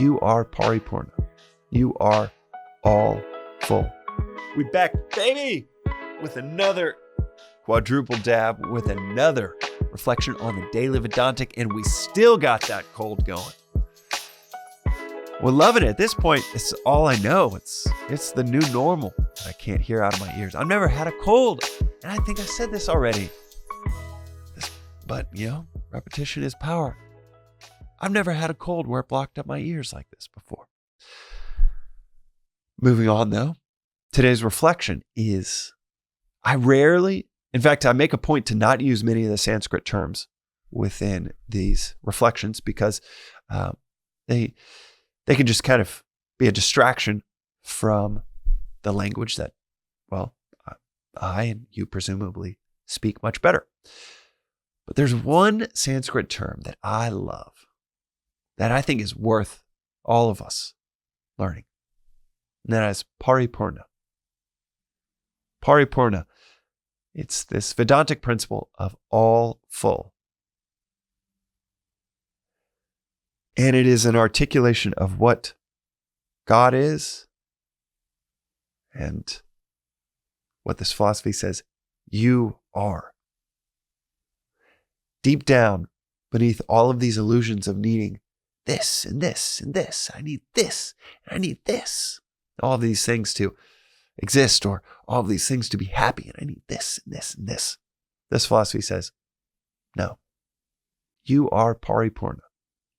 You are Paripurna. You are all full. We back, baby, with another quadruple dab, with another reflection on the daily Vedantic, and we still got that cold going. We're loving it. At this point, it's all I know. It's the new normal that I can't hear out of my ears. I've never had a cold, and I think I said this already. But, repetition is power. I've never had a cold where it blocked up my ears like this before. Moving on, though, today's reflection is, I make a point to not use many of the Sanskrit terms within these reflections because they can just kind of be a distraction from the language that, I and you presumably speak much better. But there's one Sanskrit term that I love that I think is worth all of us learning. And that is Paripurna. Paripurna. It's this Vedantic principle of all full. And it is an articulation of what God is and what this philosophy says you are. Deep down, beneath all of these illusions of needing this and this and this, I need this and I need this, all of these things to exist, or all of these things to be happy, and I need this and this and this. This philosophy says, no, you are Paripurna.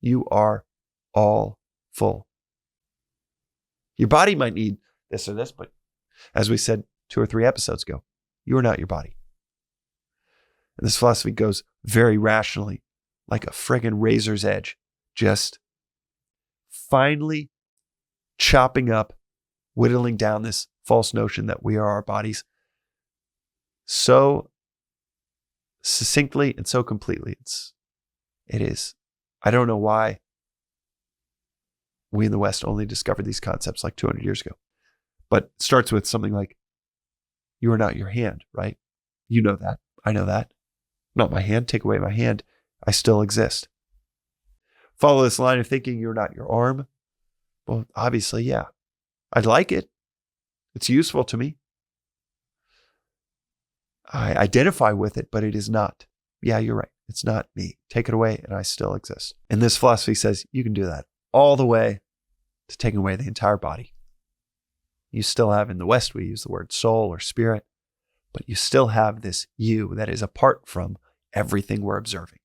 You are all full. Your body might need this or this, but as we said 2 or 3 episodes ago, you are not your body. And this philosophy goes very rationally, like a friggin' razor's edge, just finely chopping up, whittling down this false notion that we are our bodies so succinctly and so completely. It is. I don't know why we in the West only discovered these concepts like 200 years ago. But it starts with something like, you are not your hand, right? You know that. I know that. Not my hand. Take away my hand. I still exist. Follow this line of thinking, you're not your arm. Well, obviously, yeah. I'd like it. It's useful to me. I identify with it, but it is not. Yeah, you're right. It's not me. Take it away and I still exist. And this philosophy says you can do that all the way to taking away the entire body. You still have, in the West, we use the word soul or spirit, but you still have this you that is apart from everything we're observing.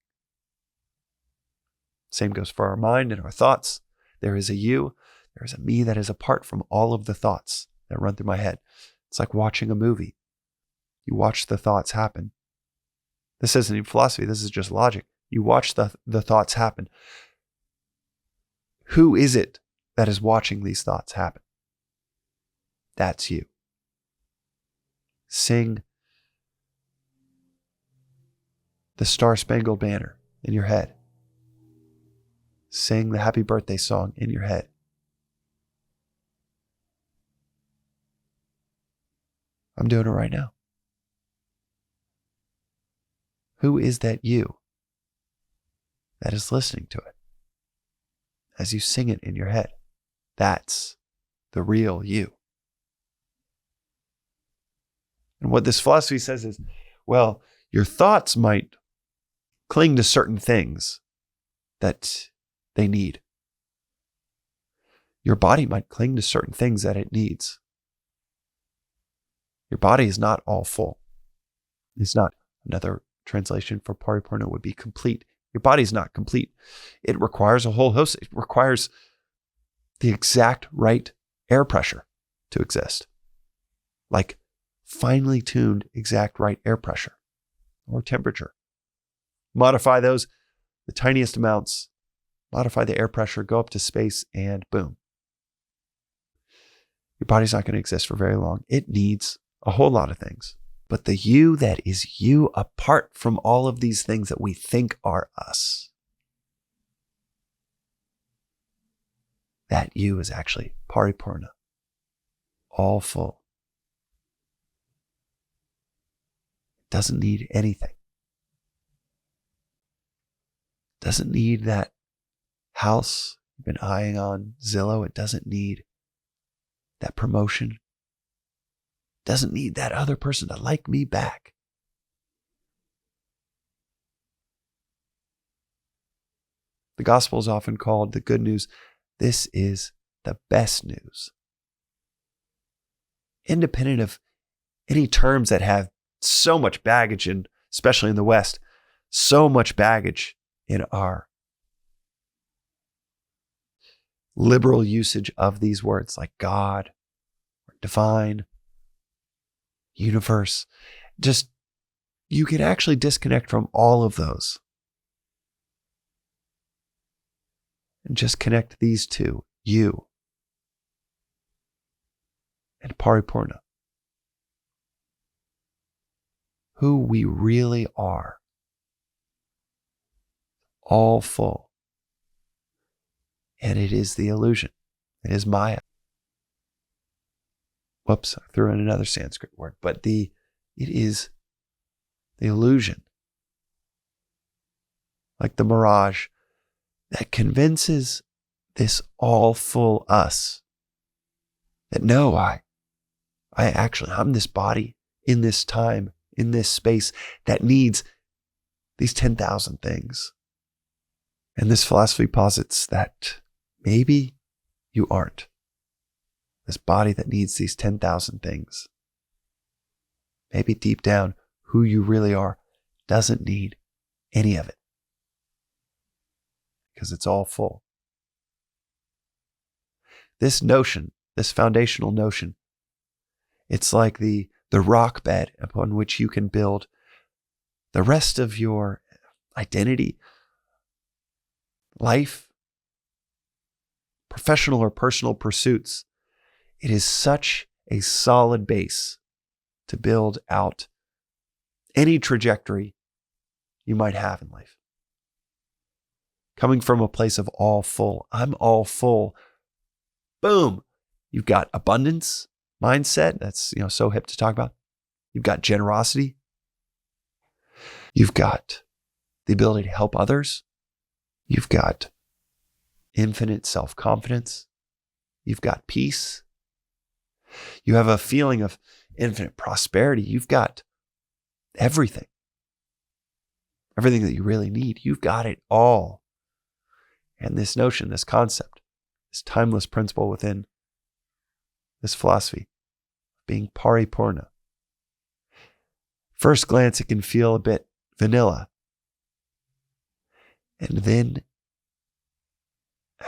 Same goes for our mind and our thoughts. There is a you, there is a me that is apart from all of the thoughts that run through my head. It's like watching a movie. You watch the thoughts happen. This isn't even philosophy. This is just logic. You watch the thoughts happen. Who is it that is watching these thoughts happen? That's you. Sing the Star-Spangled Banner in your head. Sing the Happy Birthday song in your head. I'm doing it right now. Who is that you that is listening to it as you sing it in your head? That's the real you. And what this philosophy says is, well, your thoughts might cling to certain things that they need. Your body might cling to certain things that it needs. Your body is not all full. It's not. Another translation for Paripurna would be complete. Your body is not complete. It requires a whole host. It requires the exact right air pressure to exist. Like finely tuned, exact right air pressure or temperature. Modify those, the tiniest amounts, modify the air pressure, go up to space, and boom. Your body's not going to exist for very long. It needs a whole lot of things. But the you that is you apart from all of these things that we think are us, that you is actually Paripurna, all full. Doesn't need anything. Doesn't need that house, You've been eyeing on Zillow. It doesn't need that promotion. It doesn't need that other person to like me back. The gospel is often called the good news. This is the best news. Independent of any terms that have so much baggage, and especially in the West, so much baggage in our liberal usage of these words like God, or divine, universe. Just, you can actually disconnect from all of those and just connect these two, you and Paripurna. Who we really are. All full. And it is the illusion. It is Maya. Whoops, I threw in another Sanskrit word. But it is the illusion. Like the mirage that convinces this all full us that no, I'm this body in this time, in this space that needs these 10,000 things. And this philosophy posits that maybe you aren't this body that needs these 10,000 things. Maybe deep down, who you really are doesn't need any of it because it's all full. This notion, this foundational notion, it's like the rock bed upon which you can build the rest of your identity, life, professional or personal pursuits. It is such a solid base to build out any trajectory you might have in life. Coming from a place of all full, I'm all full. Boom. You've got abundance mindset. That's, so hip to talk about. You've got generosity. You've got the ability to help others. You've got infinite self-confidence. You've got peace. You have a feeling of infinite prosperity. You've got everything. Everything that you really need. You've got it all. And this notion, this concept, this timeless principle within this philosophy, being Paripurna. First glance, it can feel a bit vanilla. And then,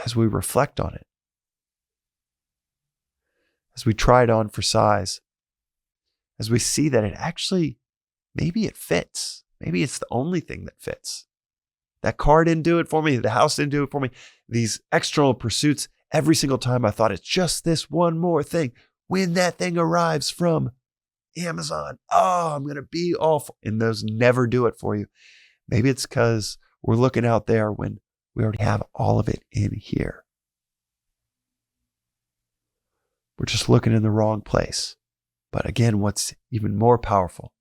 as we reflect on it, as we try it on for size, as we see that it actually, maybe it fits. Maybe it's the only thing that fits. That car didn't do it for me. The house didn't do it for me. These external pursuits, every single time I thought it's just this one more thing. When that thing arrives from Amazon, I'm going to be awful. And those never do it for you. Maybe it's because we're looking out there when we already have all of it in here. We're just looking in the wrong place. But again, what's even more powerful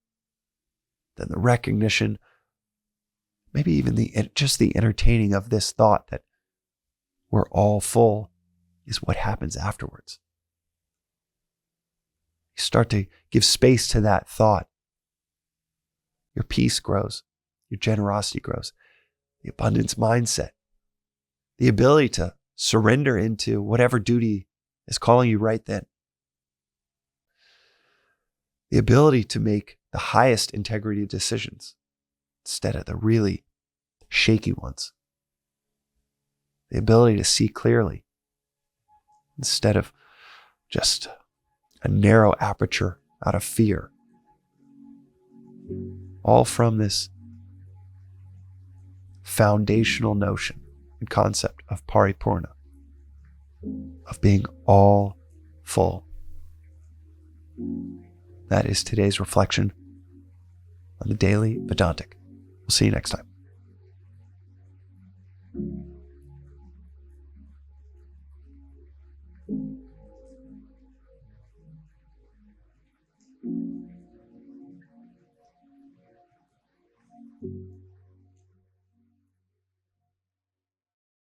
than the recognition, maybe even just the entertaining of this thought that we're all full, is what happens afterwards. You start to give space to that thought. Your peace grows. Your generosity grows. The abundance mindset. The ability to surrender into whatever duty is calling you right then. The ability to make the highest integrity decisions instead of the really shaky ones. The ability to see clearly instead of just a narrow aperture out of fear. All from this foundational notion and concept of Paripurna, of being all full. That is today's reflection on the Daily Vedantic. We'll see you next time.